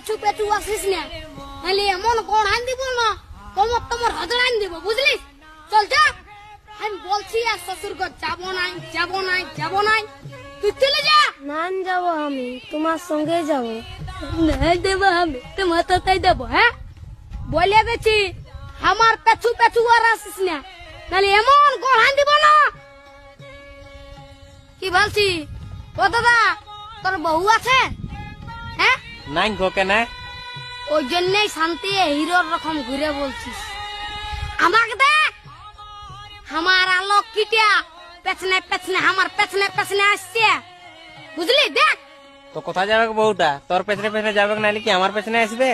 পেছু পেছু আসিস না, নাহলে এমন কোন আইন দিব না তোমার তোমার হাজার আইন দিব, বুঝলি? চল যা, আমি বলছি আর শ্বশুর ঘর যাবো নাই যাবো নাই যাবো নাই, তুই চলে যা। না যাবো, আমি তোমার সঙ্গে যাবো। নাই দেবো আমি তোমার তাই দেবো। হ্যাঁ বলে গেছি আমার পেছু পেছু আর আসিস না, নাহলে এমন কোন আইন দিব না। কি বলছি ও দাদা, তোর বউ আছে? হ্যাঁ নাই গো কেন? ওই জন্যই শান্তি হিরোর রকম ঘুরে বলছিস। আমাকে দেখ, আমার আলোক কিটা পেছনে পেছনে আমার পেছনে পেছনে আসছে, বুঝলি? দেখ তো কোথায় যাবে বউটা? তোর পেছনে পেছনে যাবে নাহলে কি আমার পেছনে আসবে?